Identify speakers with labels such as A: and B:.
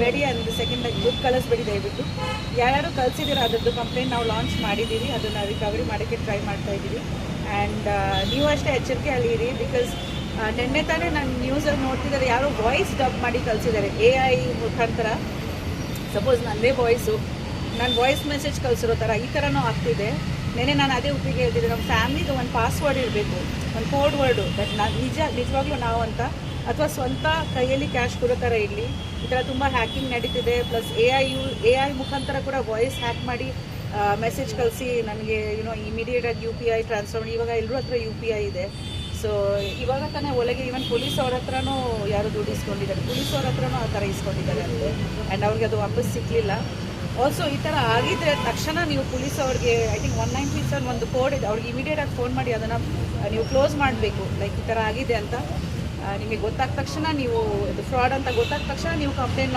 A: Ready and second good ಕಳಿಸ್ಬೇಡಿ ದಯವಿಟ್ಟು. ಯಾರ್ಯಾರು ಕಳಿಸಿದ್ದೀರ ಅದರದ್ದು ಕಂಪ್ಲೇಂಟ್ ನಾವು ಲಾಂಚ್ ಮಾಡಿದ್ದೀವಿ, ಅದನ್ನು ರಿಕವರಿ ಮಾಡೋಕ್ಕೆ ಟ್ರೈ ಮಾಡ್ತಾ ಇದ್ದೀವಿ. ಆ್ಯಂಡ್ ನೀವು ಅಷ್ಟೇ ಎಚ್ಚರಿಕೆ ಅಲ್ಲಿರಿ. ಬಿಕಾಸ್ ನಿನ್ನೆ ತಾನೇ ನಾನು ನ್ಯೂಸಲ್ಲಿ ನೋಡ್ತಿದ್ದಾರೆ, ಯಾರೋ ವಾಯ್ಸ್ ಡಬ್ ಮಾಡಿ ಕಳಿಸಿದ್ದಾರೆ AI ಮುಖಾಂತರ. ಸಪೋಸ್ ನನ್ನದೇ ವಾಯ್ಸು, ನಾನು ವಾಯ್ಸ್ ಮೆಸೇಜ್ ಕಳಿಸಿರೋ ಥರ ಈ ಥರನೂ ಆಗ್ತಿದೆ. ನೆನೆ ನಾನು ಅದೇ ಒಪ್ಪಿಗೆ ಹೇಳ್ತಿದ್ದೆ, ನಮ್ಮ ಫ್ಯಾಮಿಲಿದು ಒಂದು ಪಾಸ್ವರ್ಡ್ ಇರಬೇಕು, ಒಂದು ಕೋಡ್ ವರ್ಡು, ಬಟ್ ನಿಜವಾಗ್ಲೂ ನಾವು ಅಂತ, ಅಥವಾ ಸ್ವಂತ ಕೈಯಲ್ಲಿ ಕ್ಯಾಶ್ ಕೊಡೋ ಥರ ಇರಲಿ. ಈ ಥರ ತುಂಬ ಹ್ಯಾಕಿಂಗ್ ನಡೀತಿದೆ. ಪ್ಲಸ್ AI ಮುಖಾಂತರ ಕೂಡ ವಾಯ್ಸ್ ಹ್ಯಾಕ್ ಮಾಡಿ ಮೆಸೇಜ್ ಕಳಿಸಿ ನನಗೆ ಇಮಿಡಿಯೇಟಾಗಿ UPI ಟ್ರಾನ್ಸ್ಫರ್. ಇವಾಗ ಎಲ್ಲರೂ ಹತ್ರ UPI ಇದೆ. ಸೊ ಇವಾಗ ತಾನೇ ಒಳಗೆ ಈವನ್ ಪೊಲೀಸ್ ಅವ್ರ ಹತ್ರನೂ ಯಾರು ದುಡ್ಡು ಇಸ್ಕೊಂಡಿದ್ದಾರೆ, ಪೊಲೀಸ್ ಅವ್ರ ಹತ್ರನೂ ಆ ಥರ ಇಸ್ಕೊಂಡಿದ್ದಾರೆ ಅಂತೆ. ಆ್ಯಂಡ್ ಅವ್ರಿಗೆ ಅದು ವಾಪಸ್ ಸಿಕ್ಕಲಿಲ್ಲ. ಆಲ್ಸೋ ಈ ಥರ ಆಗಿದ್ದರೆ ತಕ್ಷಣ ನೀವು ಪೊಲೀಸ್ ಅವ್ರಿಗೆ ಐ ಥಿಂಕ್ 197 ಒಂದು ಕೋಡ್ ಇದೆ, ಅವ್ರಿಗೆ ಇಮಿಡಿಯೇಟಾಗಿ ಫೋನ್ ಮಾಡಿ ಅದನ್ನು ನೀವು ಕ್ಲೋಸ್ ಮಾಡಬೇಕು. ಲೈಕ್ ಈ ಥರ ಆಗಿದೆ ಅಂತ ನಿಮಗೆ ಗೊತ್ತಾದ ತಕ್ಷಣ, ನೀವು ಇದು ಫ್ರಾಡ್ ಅಂತ ಗೊತ್ತಾದ ತಕ್ಷಣ ನೀವು ಕಂಪ್ಲೇಂಟ್